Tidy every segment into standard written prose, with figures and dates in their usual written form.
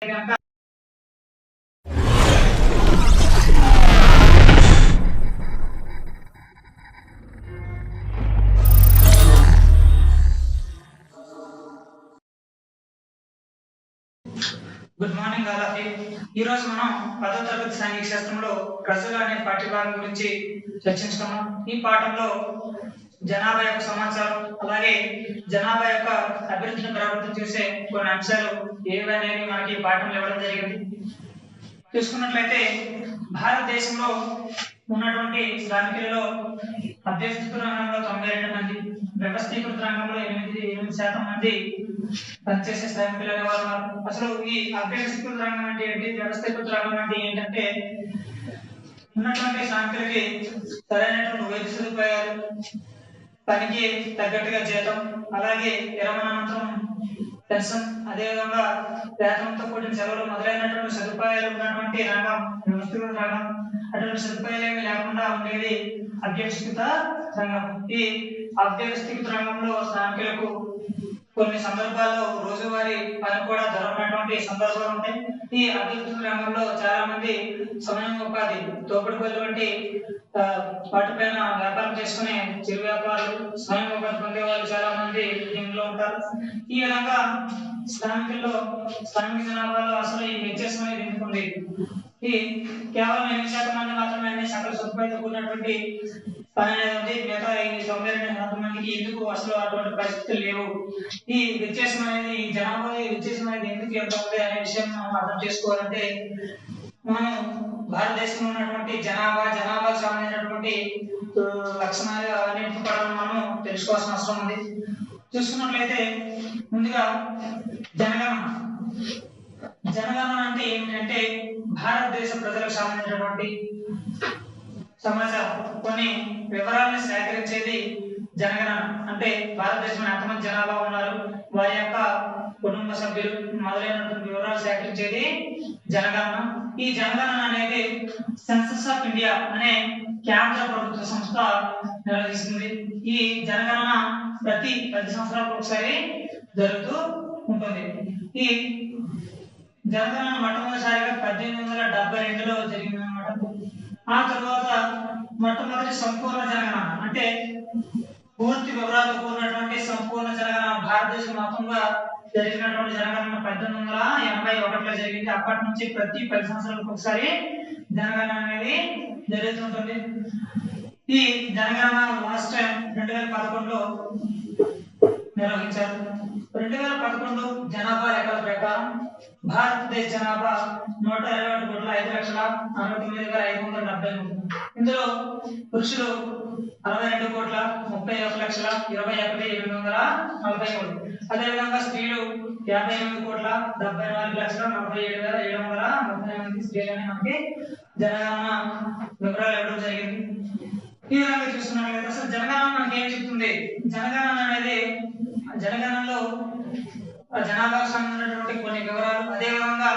Good morning all of you. ఈ రోజు మనం 10వ తరగతి సాంఘిక శాస్త్రంలో ప్రజలు అనే పాఠ్యభాగం గురించి చర్చించుకున్నాం. ఈ పాఠంలో జనాభా యొక్క సమాచారం, అలాగే జనాభా యొక్క అభివృద్ధిని ప్రభావితం చేసే కొన్ని అంశాలు ఏవి అనేవి మనకి ఈ పాఠంలో ఇవ్వడం జరిగింది. చూసుకున్నట్లయితే భారతదేశంలో ఉన్నటువంటి శ్రామికులలో అభ్యర్థిత రంగంలో 92 మంది, వ్యవస్థీకృత రంగంలో 8% మంది పనిచేసే శ్రామికులు అనేవారు ఉన్నారు. అసలు ఈ అభ్యర్థికృత రంగం అంటే ఏంటి, వ్యవస్థీకృత రంగం అంటే ఏంటంటే ఉన్నటువంటి శ్రామికులకి సరైనటువంటి వైద్య సదుపాయాలు, పనికి తగ్గట్టుగా జీతం, అలాగే విరమణానంతరం పెన్షన్, అదేవిధంగా వేతనంతో కూడిన సెలవులు మొదలైనటువంటి సదుపాయాలు ఉన్నటువంటి రంగం వ్యవస్థీకృత రంగం. అటువంటి సదుపాయాలు ఏమి లేకుండా ఉండేది అవ్యవస్థిత రంగం. ఈ అవ్యవస్థీకృత రంగంలో శ్రామికులకు కొన్ని సందర్భాల్లో రోజువారీ పని కూడా దొరకనటువంటి సందర్భాలు ఉంటాయి. ఈ అభివృద్ధి రంగంలో చాలా మంది స్వయం ఉపాధి, తోపుడు పనులు వంటి వాటిపైన వ్యాపారం చేసుకునే చిరు వ్యాపారులు, స్వయం ఉపాధి పొందే వాళ్ళు చాలా మంది దీనిలో ఉంటారు. ఈ విధంగా శ్రామికుల్లో శ్రామిక జనాభాలో అసలు ఈ వ్యత్యాసం అనేది ఎందుకు ఉంది? ఈ కేవలం 8% మంది మాత్రమే సకల సదుపాయాలతో కూడినటువంటి పని అనేది ఉంది. మిగతా 92% మందికి ఎందుకు అసలు అటువంటి పరిస్థితులు లేవు? ఈ వ్యత్యాసం అనేది, ఈ జనాభా వ్యత్యాసం అనేది ఎందుకు ఎంత ఉంది అనే విషయం మనం అర్థం చేసుకోవాలంటే మనం భారతదేశంలో ఉన్నటువంటి జనాభాకు సంబంధించినటువంటి లక్షణాలు అవన్నీ కూడా మనం తెలుసుకోవాల్సిన అవసరం ఉంది. చూసుకున్నట్లయితే ముందుగా జనగణన అంటే ఏమిటంటే భారతదేశ ప్రజలకు సంబంధించినటువంటి సమాచారం, కొన్ని వివరాలను సేకరించేది జనగణన. అంటే భారతదేశంలో ఎంతమంది జనాభా ఉన్నారు, వారి యొక్క కుటుంబ సభ్యులు మొదలైనటువంటి వివరాలు సేకరించేది జనగణన. ఈ జనగణన అనేది సెన్సస్ ఆఫ్ ఇండియా అనే కేంద్ర ప్రభుత్వ సంస్థ నిర్వహిస్తుంది. ఈ జనగణన ప్రతి 10 సంవత్సరాలకు ఒకసారి జరుగుతూ ఉంటుంది. ఈ జనగణన మొట్టమొదటిసారిగా 1872లో జరిగిందన్నమాట. ఆ తర్వాత మొట్టమొదటి సంపూర్ణ జనగణన అంటే పూర్తి వివరాలతో కూడినటువంటి సంపూర్ణ జనగణన భారతదేశం మొత్తంగా జరిగినటువంటి జనగణన 1881లో జరిగింది. అప్పటి నుంచి ప్రతి 10 సంవత్సరాలకు ఒకసారి జనగణన అనేది జరుగుతుంటుంది. ఈ జనగణన లాస్ట్ టైం 2011లో నిర్వహించారు. 2011 జనాభా లెక్కల ప్రకారం భారతదేశ జనాభా 121,5,69,573. ఇందులో పురుషులు 62,31,21,21,743. అదేవిధంగా స్త్రీలు 58,74,47,738 స్త్రీలని మనకి జనగణన వివరాలు ఇవ్వడం జరిగింది. ఈ విధంగా చూస్తున్నట్లయితే అసలు జనగణన మనకి ఏం చెప్తుంది? జనగణన అనేది జనగణనలో జనాభాకు సంబంధించినటువంటి కొన్ని వివరాలు, అదేవిధంగా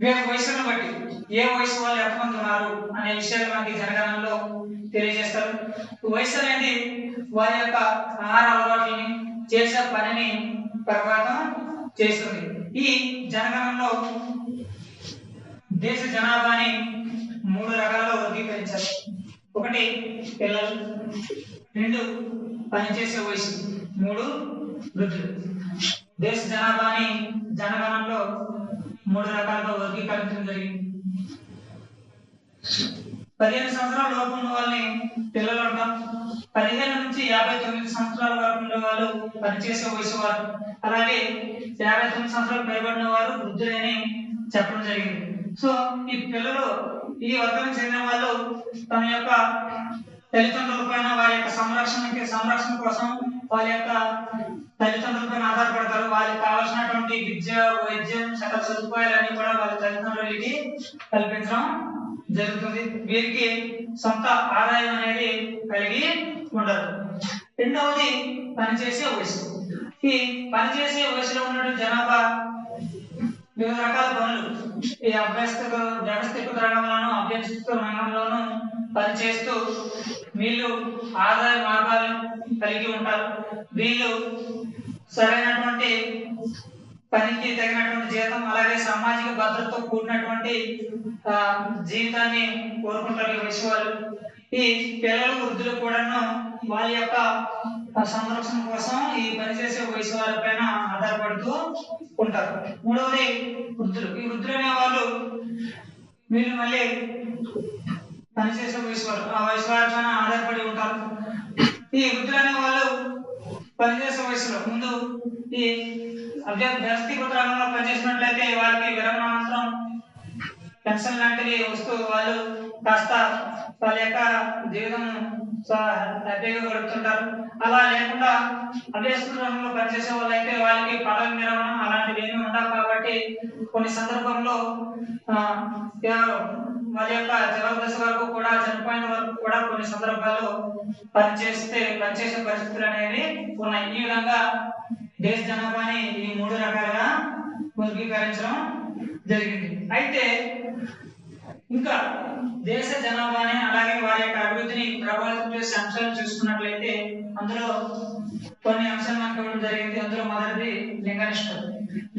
వీళ్ళ వయసును బట్టి ఏ వయసు వాళ్ళు ఎంతమంది ఉన్నారు అనే విషయాలు మనకి జనగణనలో తెలియజేస్తారు. వయసు అనేది వారి యొక్క ఆహార అలవాట్లని, చేసే పనిని ప్రభావితం చేస్తుంది. ఈ జనగణనలో దేశ జనాభాని 3 రకాలుగా వర్గీకరించారు. 1 పిల్లలు, 2 పనిచేసే వయసు, 3 వృద్ధులు. దేశ జనాభాని జనగణనలో 3 రకాలుగా వర్గీకరించడం జరిగింది. 15 సంవత్సరాల లోపు ఉన్న వాళ్ళని పిల్లలు అంటాం. 15 నుంచి 59 సంవత్సరాల వరకు ఉండే వాళ్ళు పనిచేసే వయసు వారు. అలాగే 59 సంవత్సరాలు పైబడిన వారు వృద్ధులని చెప్పడం జరిగింది. సో ఈ పిల్లలు, ఈ వర్గానికి చెందిన వాళ్ళు తమ యొక్క తల్లిదండ్రుల పైన వారి యొక్క సంరక్షణ కోసం వాళ్ళ యొక్క తల్లిదండ్రుల పైన ఆధారపడతారు. వాళ్ళకి కావాల్సినటువంటి విద్య, వైద్యం, సకల సదుపాయాలన్నీ కూడా వాళ్ళ తల్లిదండ్రులకి కల్పించడం జరుగుతుంది. వీరికి సొంత ఆదాయం అనేది కలిగి ఉండదు. రెండవది పనిచేసే వయసు. ఈ పనిచేసే వయసులో ఉన్నటువంటి జనాభా వివిధ రకాల పనులు ఈ వ్యవస్థీకృత రంగంలోనూ అభ్యర్థిత రంగంలోనూ పనిచేస్తూ వీళ్ళు ఆదాయ మార్గాలను కలిగి ఉంటారు. వీళ్ళు సరైనటువంటి పనికి తగినటువంటి జీతం అలాగే సామాజిక భద్రతతో కూడినటువంటి జీవితాన్ని కోరుకుంటారు ఈ వయసు వాళ్ళు. ఈ పిల్లలు వృద్ధులు కూడాను వాళ్ళ యొక్క సంరక్షణ కోసం ఈ పనిచేసే వయసు వారి పైన ఆధారపడుతూ ఉంటారు. మూడవది వృద్ధులు. ఈ వృద్ధులు అనే వాళ్ళు వీళ్ళు మళ్ళీ పనిచేసే వయసు వారు, ఆ వయసు వారి పైన ఆధారపడి ఉంటారు. ఈ వృద్ధులు అనే వాళ్ళు పనిచేసే వయసులో ముందు ఈ వ్యవస్థీకృత రంగంలో పనిచేసినట్లయితే వాళ్ళకి విరమణానంతరం పెన్షన్ లాంటివి వస్తూ వాళ్ళు కాస్త వాళ్ళ యొక్క జీవితం హ్యాపీగా గడుపుతుంటారు. అలా లేకుండా అభ్యస్తృత రంగంలో పనిచేసే వాళ్ళైతే వాళ్ళకి పదవి విరమణ అలాంటివి ఏమీ ఉండవు. కాబట్టి కొన్ని సందర్భంలో వాళ్ళ యొక్క చివరి దశ వరకు కూడా చనిపోయిన వరకు కూడా కొన్ని సందర్భాల్లో పనిచేసే పరిస్థితులు అనేవి ఉన్నాయి. ఈ విధంగా దేశ జనాభాని ఈ 3 రకాలుగా వర్గీకరించడం జరిగింది. అయితే ఇంకా దేశ జనాభాని అలాగే వారి యొక్క అభివృద్ధిని ప్రభావితం చేసే అంశాలు చూసుకున్నట్లయితే అందులో కొన్ని అంశాలు మనకు ఇవ్వడం జరిగింది. అందులో మొదటిది లింగ నిష్పత్తి.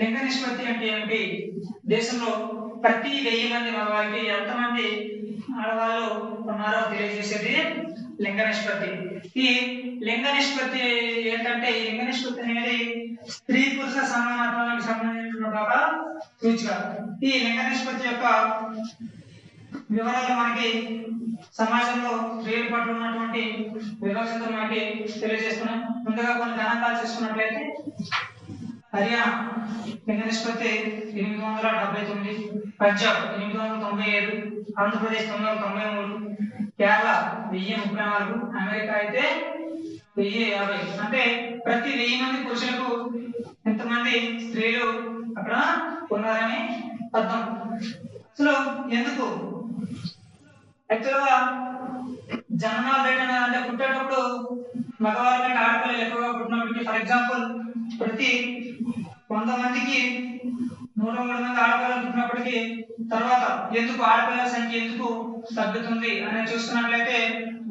లింగ నిష్పత్తి అంటే ఏమిటి? దేశంలో ప్రతి 1000 మంది మగవారికి ఎంతమంది ఆడవాళ్ళు ఉన్నారో తెలియజేసేది లింగ నిష్పత్తి. ఈ లింగ నిష్పత్తి ఏంటంటే ఈ లింగ నిష్పత్తి అనేది స్త్రీ పురుష సమానత్వానికి సంబంధించిన ఒక సూచిక. ఈ లింగ నిష్పత్తి యొక్క వివరాలు మనకి సమాజంలో స్త్రీల పట్ల ఉన్నటువంటి వివక్షతను మనకి తెలియజేస్తున్నాం. ముందుగా కొన్ని గణాంకాలు చూసుకున్నట్లయితే హర్యానా లింగ నిష్పత్తి 879, పంజాబ్ 897, ఆంధ్రప్రదేశ్ 993, కేరళ 1034, అమెరికా అయితే 1050. అంటే ప్రతి 1000 మంది పురుషులకు ఎంతమంది స్త్రీలు అక్కడ ఉన్నారని అర్థం. అసలు ఎందుకు యాక్చువల్గా జననాల రేట్ అంటే పుట్టేటప్పుడు మగవాళ్ళ కంటే ఆడపిల్లలు ఎక్కువగా పుట్టినప్పటికీ, ఫర్ ఎగ్జాంపుల్ ప్రతి 100 మందికి 103 మంది ఆడపిల్లలు పుట్టినప్పటికీ తర్వాత ఎందుకు ఆడపిల్లల సంఖ్య ఎందుకు తగ్గుతుంది అనేది చూసుకున్నట్లయితే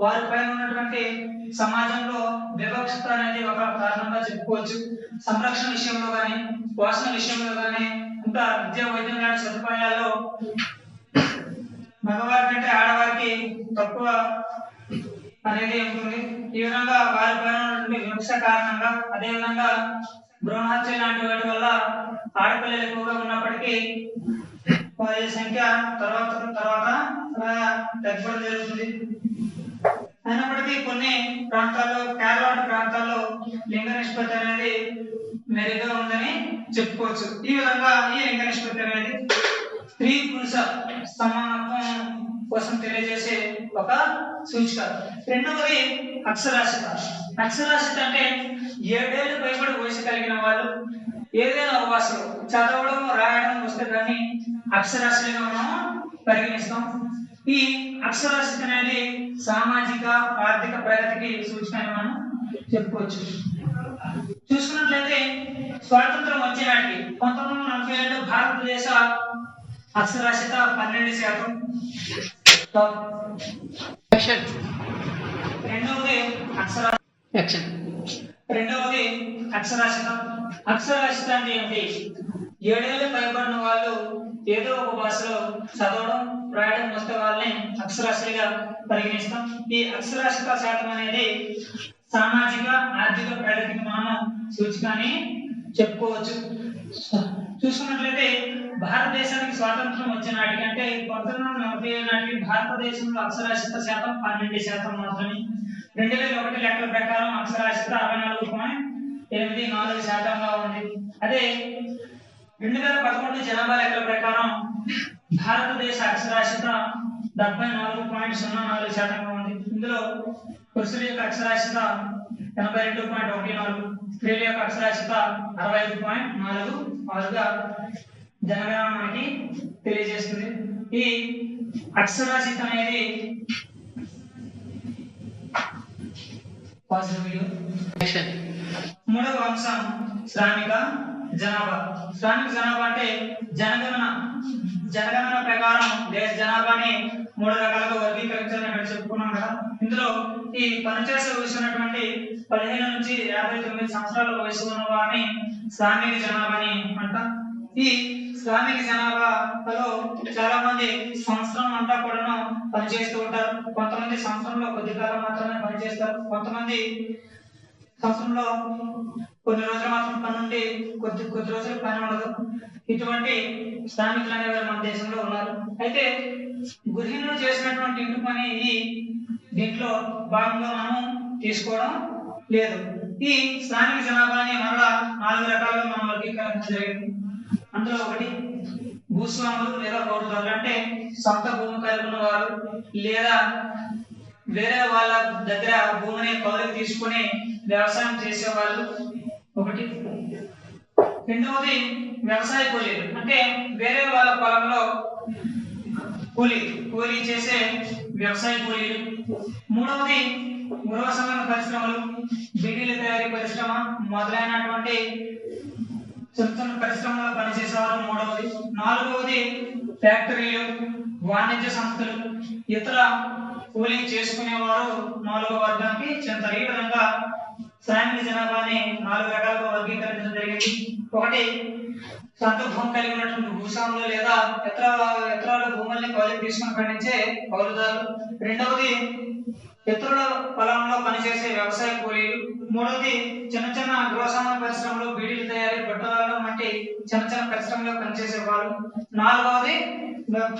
వారి పైన ఉన్నటువంటి సమాజంలో వివక్షత అనేది ఒక కారణంగా చెప్పుకోవచ్చు. సంరక్షణ విషయంలో కానీ పోషణ విషయంలో కానీ ఇంకా విద్యా వైద్యం లాంటి సదుపాయాల్లో మగవారి కంటే ఆడవారికి తక్కువ అనేది ఉంటుంది. ఈ విధంగా వారి పైన వివక్ష కారణంగా, అదేవిధంగా భ్రూణహత్య లాంటి వాటి వల్ల ఆడపిల్లలు ఎక్కువగా ఉన్నప్పటికీ వారి సంఖ్య తర్వాత తగ్గడం జరుగుతుంది. అయినప్పటికీ కొన్ని ప్రాంతాల్లో, కేరళ ప్రాంతాల్లో లింగ నిష్పత్తి అనేది మెరుగ్గా ఉందని చెప్పుకోవచ్చు. ఈ విధంగా ఈ లింగ నిష్పత్తి అనేది స్త్రీ పురుష సమానత్వం కోసం తెలియజేసే ఒక సూచిక. రెండవది అక్షరాస్యత. అక్షరాస్యత అంటే 7 ఏళ్ళు పైబడి వయసు కలిగిన వాళ్ళు ఏదైనా ఒక భాషలో చదవడం రాయడం వస్తే దాన్ని అక్షరాస్యులుగా మనం పరిగణిస్తాం. ఈ అక్షరాస్యత అనేది సామాజిక ఆర్థిక ప్రగతికి సూచిక అని మనం చెప్పుకోవచ్చు. చూసుకున్నట్లయితే స్వాతంత్రం వచ్చే నాటికి 1947లో భారతదేశ అక్షరాస్యత 12%. రెండవది అక్షరాస్యత. అక్షరాస్యత అంటే ఏంటి? 7 ఏళ్ళు పైబడిన వాళ్ళు ఏదో ఒక భాషలో చదవడం రాయడం వస్తే వాళ్ళని అక్షరాస్యులుగా పరిగణిస్తాం. ఈ అక్షరాస్యత శాతం అనేది సామాజిక ఆర్థిక ప్రగతికి మనం సూచిక అని చెప్పుకోవచ్చు. చూసుకున్నట్లయితే భారతదేశానికి స్వాతంత్రం వచ్చే నాటికి అంటే 1947 నాటికి భారతదేశంలో అక్షరాస్యత శాతం 12% మాత్రమే. 2001 లెక్కల ప్రకారం అక్షరాస్యత 64.84%గా ఉంది. అదే 2011 జనాభా లెక్కల ప్రకారం భారతదేశ అక్షరాస్యత 74.04%గా ఉంది. ఇందులో పురుషుల యొక్క అక్షరాస్యత 82.14, స్త్రీల యొక్క అక్షరాస్యత 65.46గా జనగణన మనకి తెలియజేస్తుంది. ఈ అక్షరాస్యత అనేది మూడవ అంశం శ్రామిక జనాభా. శ్రామిక జనాభా అంటే జనగణన ప్రకారం దేశ జనాభాని 3 రకాలుగా వర్గీకరించాలని ఇక్కడ చెప్పుకున్నాం కదా. ఇందులో ఈ పనిచేసే వయసు ఉన్నటువంటి 15 నుంచి 59 సంవత్సరాల వయసు ఉన్న వారిని శ్రామిక జనాభా అని అంటాం. ఈ శ్రామిక జనాభాలో చాలా మంది సంవత్సరం అంతా కూడా పనిచేస్తూ ఉంటారు. కొంతమంది సంవత్సరంలో కొద్ది కాలం మాత్రమే పనిచేస్తారు. కొంతమంది సంవత్సరంలో కొన్ని రోజులు మాత్రం పని ఉండి కొద్ది రోజులు పని ఉండదు. ఇటువంటి శ్రామికులు అనేవారు మన దేశంలో ఉన్నారు. అయితే గృహిణులు చేసినటువంటి ఇంటి పని దీంట్లో భాగంగా మనం తీసుకోవడం లేదు. ఈ శ్రామిక జనాభాని మరలా 4 రకాలుగా మనం వర్గీకరించడం జరిగింది. అందులో ఒకటి భూస్వాములు లేదా కౌలుదారులు, అంటే సొంత భూమి కలిగి ఉన్న వారు లేదా వేరే వాళ్ళ దగ్గర భూమిని కౌలుకి తీసుకుని వ్యవసాయం చేసేవాళ్ళు ఒకటి. రెండవది వ్యవసాయ కూలీలు, అంటే వేరే వాళ్ళ పొలంలో కూలీ చేసే వ్యవసాయ కూలీలు. మూడవది గృహ సంబంధ పరిశ్రమలు, బిడీల తయారీ పరిశ్రమ మొదలైనటువంటి చిన్న పరిశ్రమలో పనిచేసేవారు మూడవది. నాలుగవది ఫ్యాక్టరీలు, వాణిజ్య సంస్థలు, ఇతర కూలీ చేసుకునేవారు 4వ వర్గానికి చెందుతారు. ఈ విధంగా శ్రామిక జనాభాని 4 రకాలుగా వర్గీకరించడం జరిగింది. ఒకటి సొంత భూమి కలిగి ఉన్నటువంటి భూస్వాములు లేదా ఇతరుల భూముల్ని కౌలుకి తీసుకుని పండించే కౌలుదారులు. రెండవది ఇతరుల పొలంలో పనిచేసే వ్యవసాయ కూలీలు. మూడవది చిన్న గృహ సామాన్ పరిశ్రమలు, బీడీలు తయారీ, బట్టలు వంటి చిన్న పరిశ్రమలో పనిచేసే వాళ్ళు. నాలుగవది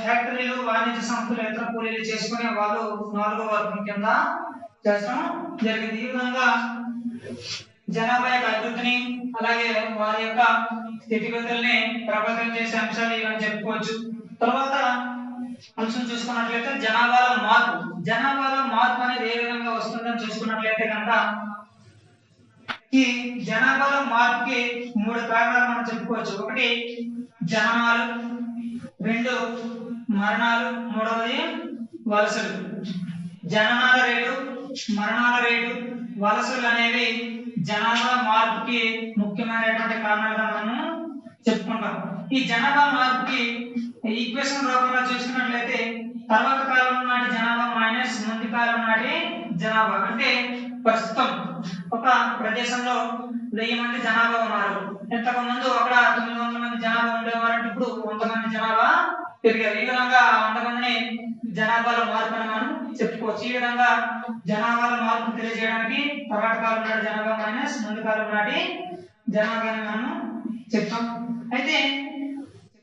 ఫ్యాక్టరీలు, వాణిజ్య సంస్థలు, ఇతర కూలీలు చేసుకునే వాళ్ళు 4వ వర్గం కింద చేర్చడం జరిగింది. ఈ విధంగా జనాభా యొక్క అభివృద్ధిని అలాగే వారి యొక్క స్థితిగతుల్ని ప్రభావితం చేసే అంశాలు ఇవన్నీ చెప్పుకోవచ్చు. తర్వాత అంశం చూసుకున్నట్లయితే జనాభాలో మార్పు అనేది ఏ విధంగా వస్తుందని చూసుకున్నట్లయితే కనుక ఈ జనాభాలో మార్పుకి 3 కారణాలు మనం చెప్పుకోవచ్చు. ఒకటి జననాలు, 2 మరణాలు, 3వది వలసలు. జననాల రేటు, మరణాల రేటు, వలసలు అనేవి జనాభా మార్పుకి ముఖ్యమైనటువంటి కారణాలుగా మనం చెప్పుకుంటాం. ఈ జనాభా మార్పుకి ఈక్వేషన్ రూపంలో చూసుకున్నట్లయితే తర్వాత కాలం నాటి జనాభా మైనస్ ముందు కాలం నాటి జనాభా, అంటే ప్రస్తుతం ఒక ప్రదేశంలో 1000 మంది జనాభా ఉన్నారు. ఇంతకు ముందు అక్కడ 900 మంది జనాభా ఉండేవారంటే ఇప్పుడు 100 మంది జనాభా పెరిగారు. ఈ విధంగా 100 మందిని జనాభాలో మార్పు అని మనం చెప్పుకోవచ్చు. ఈ విధంగా జనాభాలో మార్పు తెలియజేయడానికి తర్వాత కాలం నాటి జనాభా మైనస్ ముందు కాలం నాటి జనాభాని మనం చెప్తాం. అయితే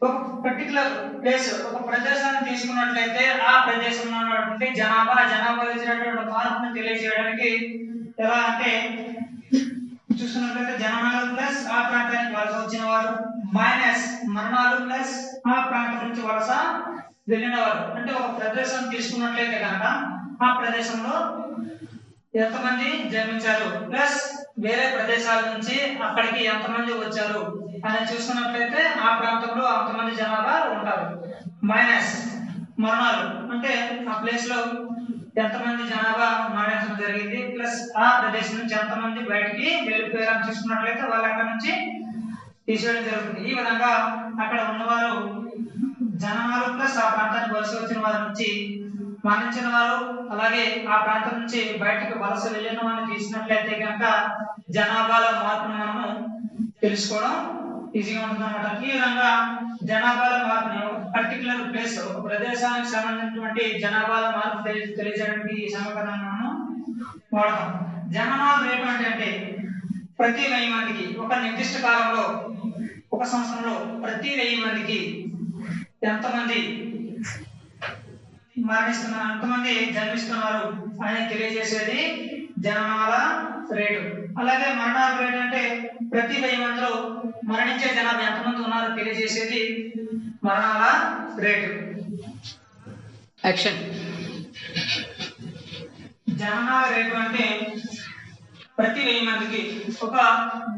ఒక పర్టికులర్ ప్లేస్, ఒక ప్రదేశాన్ని తీసుకున్నట్లయితే ఆ ప్రదేశంలో ఉన్నటువంటి జనాభాలో వచ్చినటువంటి మార్పును తెలియజేయడానికి ఎలా అంటే చూసుకున్నట్లయితే జననాలు ప్లస్ ఆ ప్రాంతానికి వలస వచ్చిన వారు మైనస్ మరణాలు ప్లస్ ఆ ప్రాంతం నుంచి వలస వెళ్ళిన వారు. అంటే ఒక ప్రదేశం తీసుకున్నట్లయితే కనుక ఆ ప్రదేశంలో ఎంతమంది జన్మించారు ప్లస్ వేరే ప్రదేశాల నుంచి అక్కడికి ఎంతమంది వచ్చారు అని చూసుకున్నట్లయితే ఆ ప్రాంతంలో అంతమంది జనాభా ఉంటారు. మైనస్ మరణాలు, అంటే ఆ ప్లేస్ లో ఎంతమంది జనాభా మరణించడం జరిగింది ప్లస్ ఆ ప్రదేశం నుంచి ఎంతమంది బయటికి వెళ్ళిపోయారని చూసుకున్నట్లయితే వాళ్ళు అక్కడ నుంచి తీసేయడం జరుగుతుంది. ఈ విధంగా అక్కడ ఉన్నవారు జనాలు ప్లస్ ఆ ప్రాంతానికి వలస వచ్చిన వారి నుంచి మరణించిన వారు అలాగే ఆ ప్రాంతం నుంచి బయటకు వలస వెళ్ళిన వారిని తీసినట్లయితే కనుక జనాభాలో మార్పును మనము తెలుసుకోవడం ఈజీగా ఉంటుంది అన్నమాట. ఈ విధంగా జనాభాలో మార్పుని పర్టికులర్ ప్లేస్, ఒక ప్రదేశానికి సంబంధించినటువంటి జనాభాలో మార్పు తెలియజేయడానికి ఈ సమీకరణాన్ని మనం వాడతాం. జననాల రేటు అంటే ప్రతి 1000 మందికి ఒక నిర్దిష్ట కాలంలో ఒక సంవత్సరంలో ప్రతి 1000 మందికి ఎంతమంది మరణిస్తున్నారు, ఎంతమంది జన్మిస్తున్నారు అని తెలియజేసేది జననాల రేటు. అలాగే మరణాల రేటు అంటే ప్రతి 1000 మందిలో మరణించే జనాభా ఎంతమంది ఉన్నారో తెలియజేసేది మరణాల రేటు. యాక్షన్. జననాల రేటు అంటే ప్రతి 1000 మందికి ఒక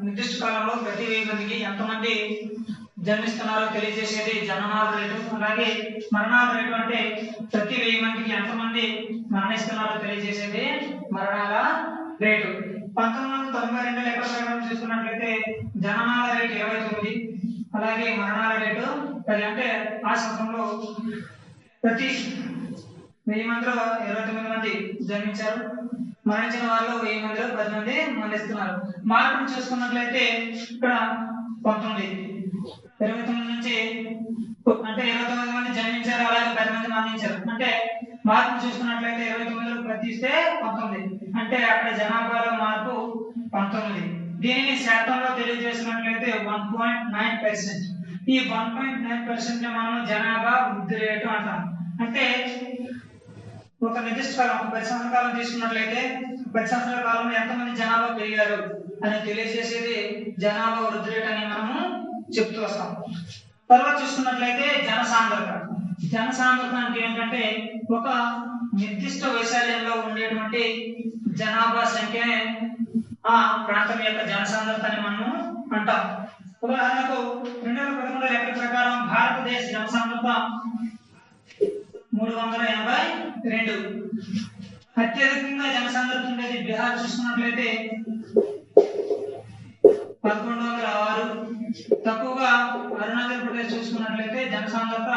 నిర్దిష్ట కాలంలో ప్రతి 1000 మందికి ఎంతమంది జన్మిస్తున్నారో తెలియజేసేది జననాల రేటు. అలాగే మరణాల రేటు అంటే ప్రతి 1000 మందికి ఎంతమంది మరణిస్తున్నారో తెలియజేసేది మరణాల రేటు. 1992 లెక్క ప్రకారం చూసుకున్నట్లయితే జననాల రేటు 29, అలాగే మరణాల రేటు 10. అంటే ఆ సంవత్సరంలో ప్రతి 1000 మందిలో 29 మంది జన్మించారు. మరణించిన వాళ్ళు 1000 మందిలో 10 మంది మరణిస్తున్నారు. మార్పును చూసుకున్నట్లయితే ఇక్కడ 19 29 నుంచి అంటే 29 మంది జన్మించారు, అలాగే 10 మంది మరణించారు. అంటే మార్పును చూసుకున్నట్లయితే 29లో ప్రతిస్తే 19, అంటే అక్కడ జనాభాలో మార్పు 19. దీనిని శాతంలో తెలియజేసినట్లయితే 1.9%. ఈ 1.9% మనం జనాభా వృద్ధి రేటు అంటాం. అంటే ఒక నిర్దిష్ట కాలం 10 సంవత్సరాల కాలం తీసుకున్నట్లయితే 10 సంవత్సరాల కాలంలో ఎంతమంది జనాభా పెరిగారు అని తెలియజేసేది జనాభా వృద్ధి రేటు అని మనము చెప్తూ వస్తాం. తర్వాత చూసుకున్నట్లయితే జనసాంద్రత అంటే ఏంటంటే ఒక నిర్దిష్ట వైశాల్యంలో ఉండేటువంటి జనాభా సంఖ్యనే ఆ ప్రాంతం యొక్క జనసాంద్రత అని మనము అంటాం. ఉదాహరణకు 2011 లెక్కల ప్రకారం భారతదేశ జనసాంద్రత 382. అత్యధికంగా జనసాంద్రత ఉండేది బీహార్ చూసుకున్నట్లయితే 1106. తక్కువగా అరుణాచల్ ప్రదేశ్ చూసుకున్నట్లయితే జనసాంద్రత